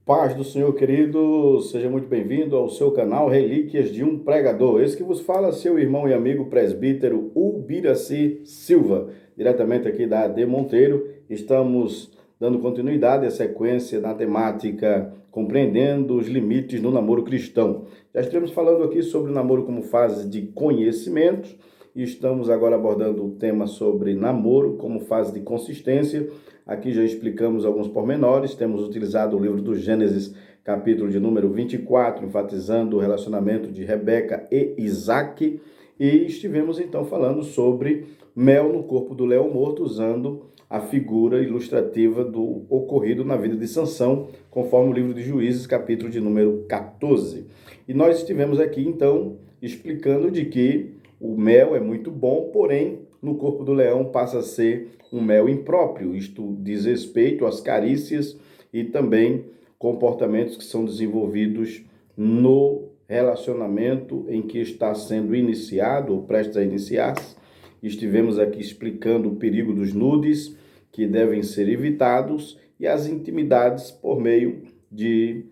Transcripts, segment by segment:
Paz do Senhor, querido, seja muito bem-vindo ao seu canal Relíquias de um Pregador. Esse que vos fala, seu irmão e amigo presbítero Ubiraci Silva, diretamente aqui da AD Monteiro. Estamos dando continuidade à sequência na temática Compreendendo os Limites no Namoro Cristão. Já estivemos falando aqui sobre o namoro como fase de conhecimento e estamos agora abordando o tema sobre namoro como fase de consistência. Aqui já explicamos alguns pormenores, temos utilizado o livro do Gênesis, capítulo de número 24, enfatizando o relacionamento de Rebeca e Isaac, e estivemos então falando sobre mel no corpo do leão morto, usando a figura ilustrativa do ocorrido na vida de Sansão, conforme o livro de Juízes, capítulo de número 14. E nós estivemos aqui então explicando de que o mel é muito bom, porém no corpo do leão passa a ser um mel impróprio. Isto diz respeito às carícias e também comportamentos que são desenvolvidos no relacionamento em que está sendo iniciado ou prestes a iniciar-se. Estivemos aqui explicando o perigo dos nudes, que devem ser evitados, e as intimidades por meio de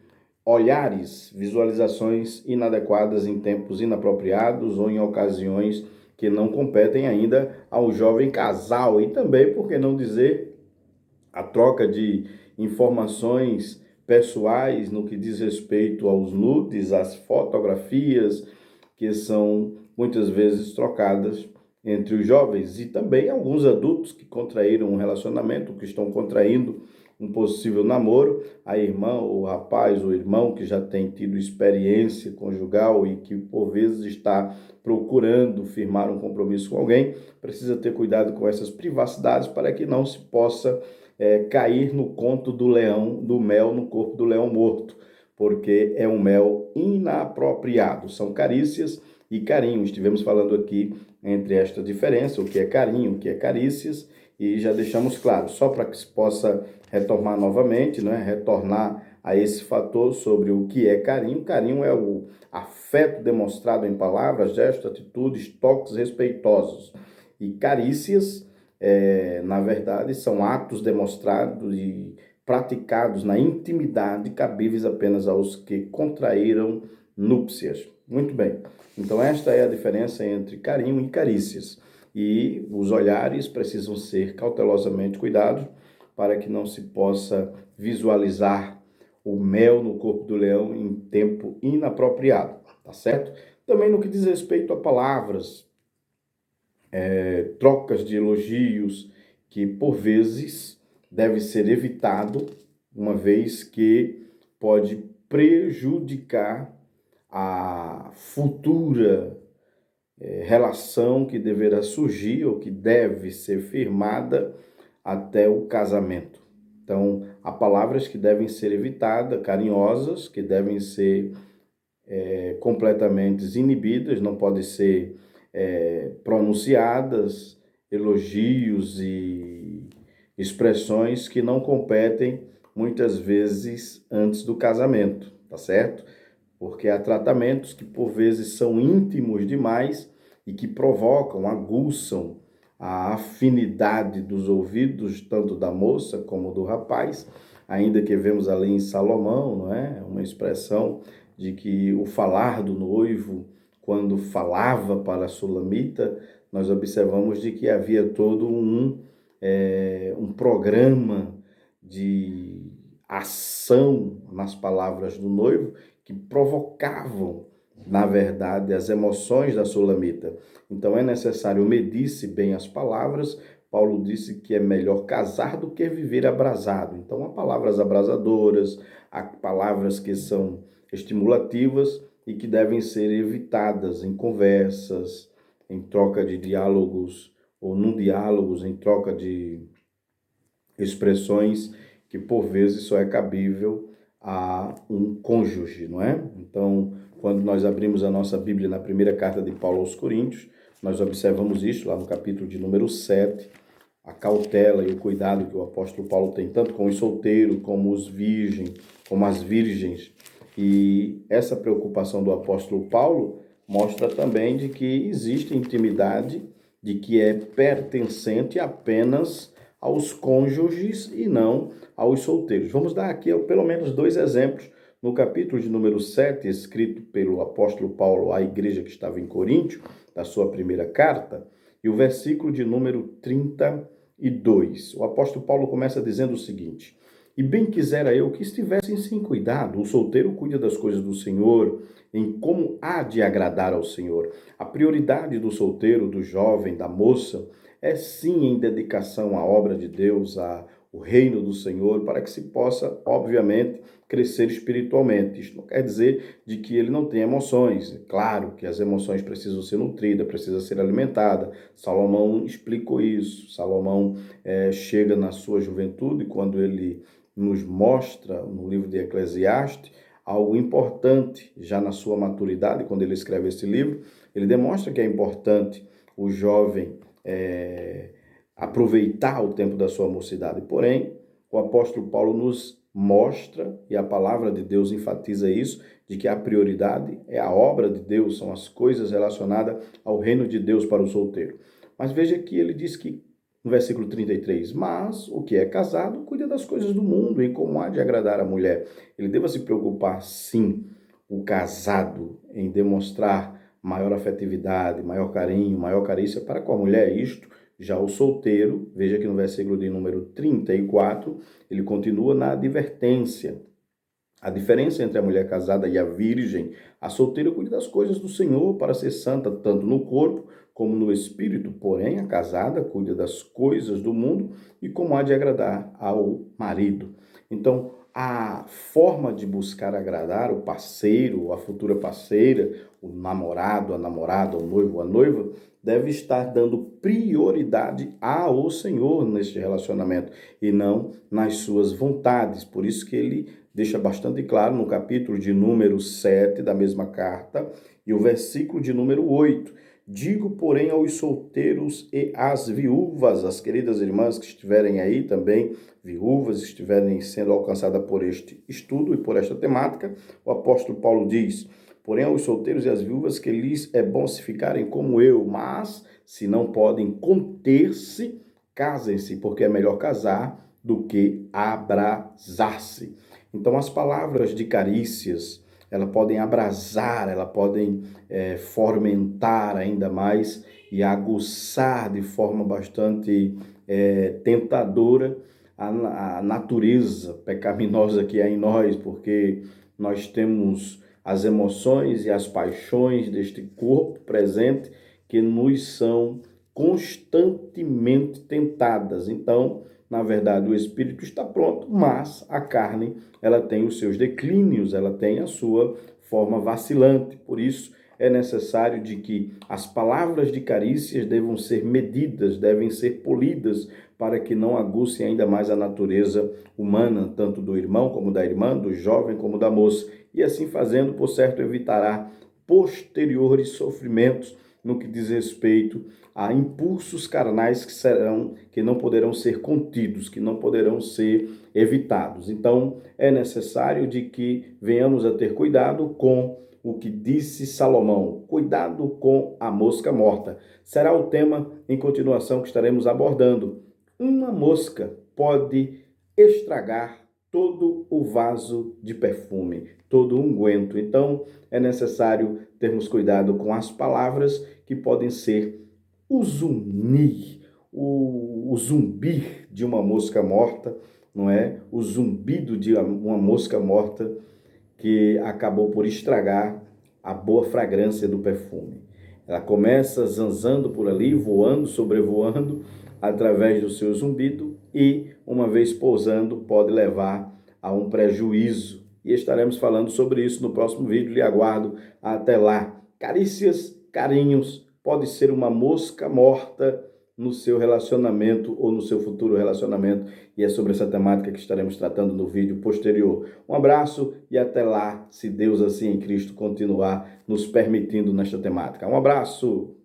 olhares, visualizações inadequadas em tempos inapropriados ou em ocasiões que não competem ainda ao jovem casal, e também, por que não dizer, a troca de informações pessoais no que diz respeito aos nudes, às fotografias que são muitas vezes trocadas entre os jovens, e também alguns adultos que contraíram um relacionamento, que estão contraindo um possível namoro, a irmã, o rapaz, o irmão que já tem tido experiência conjugal e que por vezes está procurando firmar um compromisso com alguém, precisa ter cuidado com essas privacidades para que não se possa cair no conto do leão, do mel no corpo do leão morto, porque é um mel inapropriado. São carícias e carinho. Estivemos falando aqui entre esta diferença, o que é carinho, o que é carícias, e já deixamos claro, só para que se possa retomar novamente, né? Retornar a esse fator sobre o que é carinho. Carinho é o afeto demonstrado em palavras, gestos, atitudes, toques respeitosos. E carícias, na verdade, são atos demonstrados e praticados na intimidade, cabíveis apenas aos que contraíram núpcias. Muito bem. Então, esta é a diferença entre carinho e carícias. E os olhares precisam ser cautelosamente cuidados para que não se possa visualizar o mel no corpo do leão em tempo inapropriado, tá certo? Também no que diz respeito a palavras, trocas de elogios, que por vezes deve ser evitado, uma vez que pode prejudicar a futura relação que deverá surgir ou que deve ser firmada até o casamento. Então, há palavras que devem ser evitadas, carinhosas, que devem ser completamente inibidas, não podem ser pronunciadas, elogios e expressões que não competem muitas vezes antes do casamento, tá certo? Porque há tratamentos que por vezes são íntimos demais e que provocam, aguçam a afinidade dos ouvidos, tanto da moça como do rapaz, ainda que vemos ali em Salomão, não é? Uma expressão de que o falar do noivo, quando falava para a Sulamita, nós observamos de que havia todo um programa de ação nas palavras do noivo que provocavam, na verdade, as emoções da Sulamita. Então é necessário medir-se bem as palavras. Paulo disse que é melhor casar do que viver abrasado. Então há palavras abrasadoras, há palavras que são estimulativas e que devem ser evitadas em conversas, em troca de diálogos, ou num diálogos, em troca de expressões que por vezes só é cabível a um cônjuge, não é? Então, quando nós abrimos a nossa Bíblia na primeira carta de Paulo aos Coríntios, nós observamos isso lá no capítulo de número 7, a cautela e o cuidado que o apóstolo Paulo tem, tanto com os solteiros, como os virgens, como as virgens. E essa preocupação do apóstolo Paulo mostra também de que existe intimidade, de que é pertencente apenas aos cônjuges e não aos solteiros. Vamos dar aqui pelo menos 2 exemplos. No capítulo de número 7, escrito pelo apóstolo Paulo à igreja que estava em Coríntio, da sua primeira carta, e o versículo de número 32. O apóstolo Paulo começa dizendo o seguinte: e bem quisera eu que estivessem sem cuidado. O solteiro cuida das coisas do Senhor, em como há de agradar ao Senhor. A prioridade do solteiro, do jovem, da moça, é sim em dedicação à obra de Deus, ao reino do Senhor, para que se possa, obviamente, crescer espiritualmente. Isto não quer dizer de que ele não tem emoções. É claro que as emoções precisam ser nutridas, precisam ser alimentadas. Salomão explicou isso. Salomão chega na sua juventude, quando ele nos mostra, no livro de Eclesiastes, algo importante já na sua maturidade, quando ele escreve esse livro. Ele demonstra que é importante o jovem aproveitar o tempo da sua mocidade. Porém, o apóstolo Paulo nos mostra, e a palavra de Deus enfatiza isso, de que a prioridade é a obra de Deus, são as coisas relacionadas ao reino de Deus para o solteiro. Mas veja que ele diz que, no versículo 33, mas o que é casado cuida das coisas do mundo e como há de agradar a mulher. Ele deva se preocupar, sim, o casado, em demonstrar maior afetividade, maior carinho, maior carícia para com a mulher. Isto, já o solteiro, veja que no versículo de número 34, ele continua na advertência. A diferença entre a mulher casada e a virgem: a solteira cuida das coisas do Senhor para ser santa, tanto no corpo como no espírito, porém a casada cuida das coisas do mundo e como há de agradar ao marido. Então, a forma de buscar agradar o parceiro, a futura parceira, o namorado, a namorada, o noivo, a noiva, deve estar dando prioridade ao Senhor neste relacionamento e não nas suas vontades. Por isso que ele deixa bastante claro no capítulo de número 7 da mesma carta e o versículo de número 8. Digo, porém, aos solteiros e às viúvas, as queridas irmãs que estiverem aí também, viúvas, estiverem sendo alcançadas por este estudo e por esta temática, o apóstolo Paulo diz: porém, aos solteiros e às viúvas que lhes é bom se ficarem como eu, mas se não podem conter-se, casem-se, porque é melhor casar do que abrasar-se. Então, as palavras de carícias, elas podem abrasar, elas podem fomentar ainda mais e aguçar de forma bastante tentadora a natureza pecaminosa que há em nós, porque nós temos as emoções e as paixões deste corpo presente que nos são constantemente tentadas. Então, na verdade, o espírito está pronto, mas a carne, ela tem os seus declínios, ela tem a sua forma vacilante. Por isso, é necessário de que as palavras de carícias devam ser medidas, devem ser polidas, para que não agucem ainda mais a natureza humana, tanto do irmão como da irmã, do jovem como da moça. E assim fazendo, por certo, evitará posteriores sofrimentos no que diz respeito a impulsos carnais que não poderão ser contidos, que não poderão ser evitados. Então, é necessário de que venhamos a ter cuidado com o que disse Salomão: cuidado com a mosca morta. Será o tema em continuação que estaremos abordando. Uma mosca pode estragar todo o vaso de perfume, todo o unguento. Então, é necessário termos cuidado com as palavras que podem ser o zunir, o zumbir de uma mosca morta, não é? O zumbido de uma mosca morta que acabou por estragar a boa fragrância do perfume. Ela começa zanzando por ali, voando, sobrevoando, através do seu zumbido e, uma vez pousando, pode levar a um prejuízo. E estaremos falando sobre isso no próximo vídeo. Lhe aguardo. Até lá. Carícias, carinhos, pode ser uma mosca morta no seu relacionamento ou no seu futuro relacionamento. E é sobre essa temática que estaremos tratando no vídeo posterior. Um abraço e até lá, se Deus assim em Cristo continuar nos permitindo nesta temática. Um abraço!